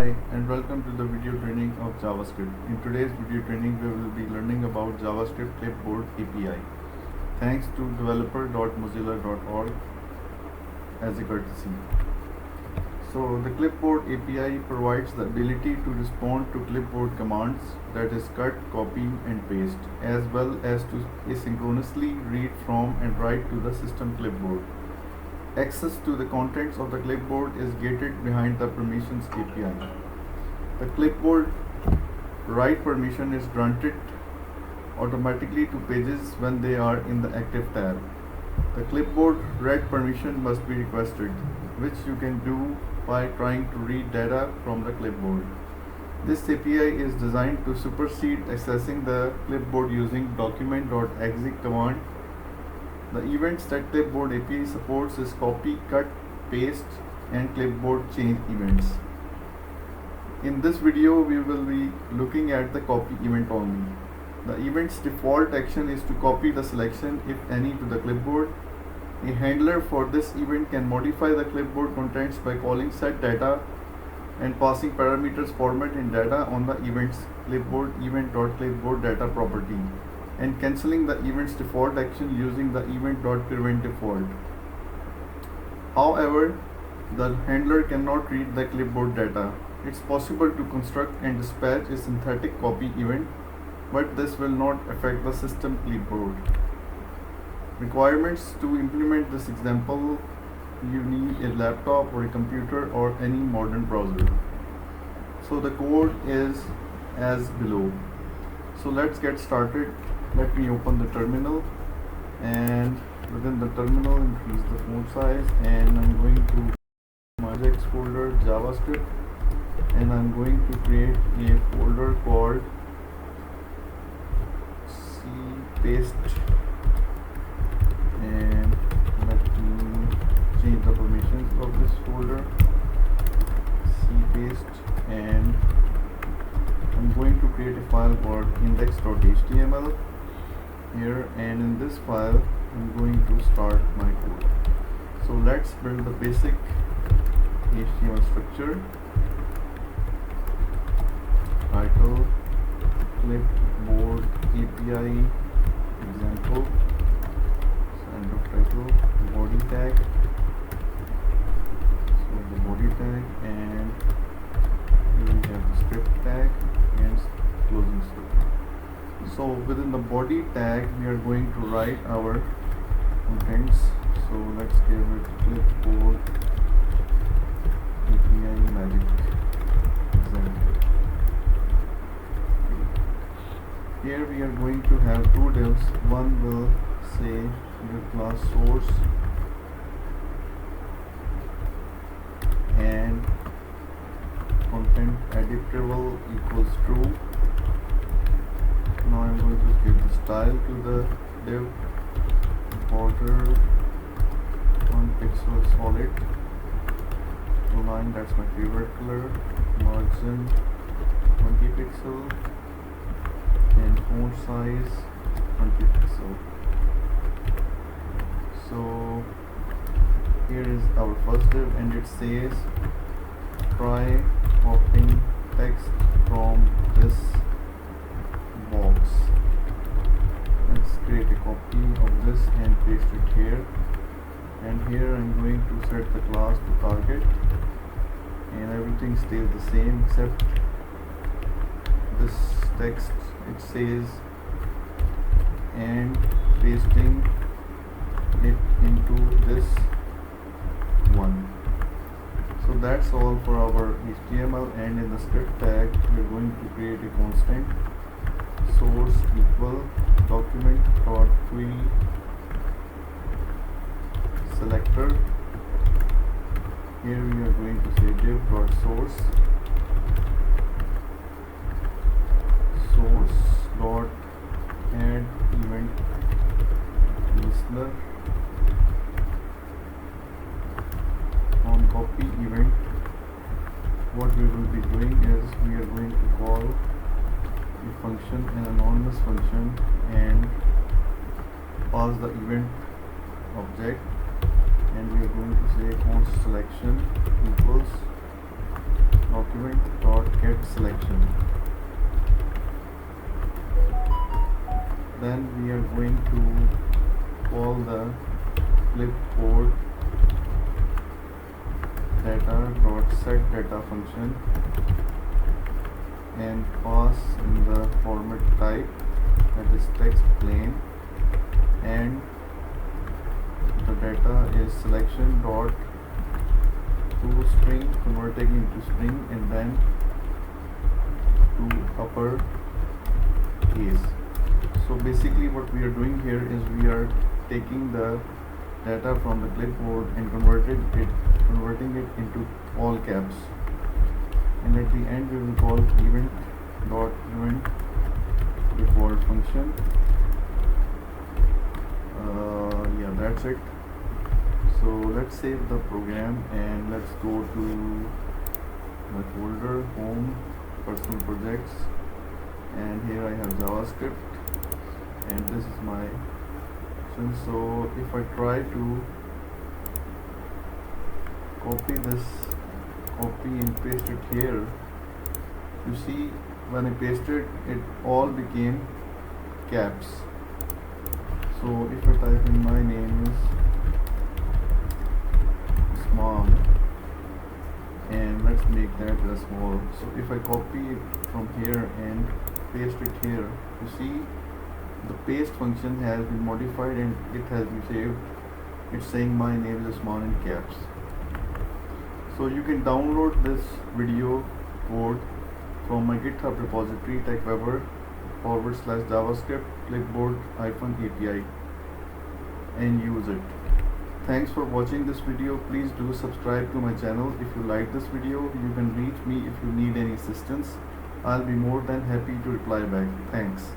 Hi and welcome to the video training of JavaScript. In today's video training we will be learning about JavaScript Clipboard API. Thanks to developer.mozilla.org as a courtesy. So the Clipboard API provides the ability to respond to clipboard commands, that is cut, copy and paste, as well as to asynchronously read from and write to the system clipboard. Access to the contents of the clipboard is gated behind the permissions API. The clipboard-write permission is granted automatically to pages when they are in the active tab. The clipboard-read permission must be requested, which you can do by trying to read data from the clipboard. This API is designed to supersede accessing the clipboard using document.execCommand. The events that Clipboard API supports is copy, cut, paste and clipboard change events. In this video we will be looking at the copy event only. The event's default action is to copy the selection, if any, to the clipboard. A handler for this event can modify the clipboard contents by calling setData and passing parameters format in data on the event's clipboard event.clipboard-data property, and cancelling the event's default action using the event.preventDefault. However, the handler cannot read the clipboard data. It's possible to construct and dispatch a synthetic copy event, but this will not affect the system clipboard. Requirements: to implement this example, you need a laptop or a computer or any modern browser. So the code is as below. So let's get started. Let me open the terminal, and within the terminal increase the font size, and I'm going to my projects folder JavaScript, and I'm going to create a folder called cpaste, and let me change the permissions of this folder, cpaste, and I'm going to create a file called index.html here, and in this file I'm going to start my code. So let's build the basic HTML structure. Title, clipboard API example, end of title, body tag, so the body tag, and here we have the script tag and closing script. So within the body tag we are going to write our contents. So let's give it clipboard API magic example. Here we are going to have two divs. One will say your class source and content editable equals true. Now I'm going to give the style to the div, border 1 pixel solid, line, that's my favorite color, margin 20 pixel, and font size 20 pixel. So here is our first div, and it says try copying text from this box. Let's create a copy of this and paste it here, and here I'm going to set the class to target, and everything stays the same except this text. It says and pasting it into this one. So that's all for our HTML, and in the script tag we're going to create a constant source equal document.query selector. Here we are going to say div.source dot add event listener. On copy event, what we will be doing is we are going to call a function, an anonymous function, and pass the event object, and we are going to say const selection equals document.getSelection. Then we are going to call the clipboard data.setData function and pass in the format type, that is text plain, and the data is selection dot to string, converting into string, and then to upper case. So basically what we are doing here is we are taking the data from the clipboard and converting it into all caps, and at the end we will call event default function. Yeah, that's it. So let's save the program and let's go to the folder home, personal projects, and here I have JavaScript, and this is my function. So if I try to copy and paste it here, you see when I pasted it all became caps. So if I type in my name is small and let's make that as small. So if I copy it from here and paste it here, you see the paste function has been modified and it has been saved. It's saying my name is small in caps. So you can download this video code from my GitHub repository techweber/JavaScript clipboard-API and use it. Thanks for watching this video. Please do subscribe to my channel. If you like this video, you can reach me if you need any assistance. I'll be more than happy to reply back. Thanks.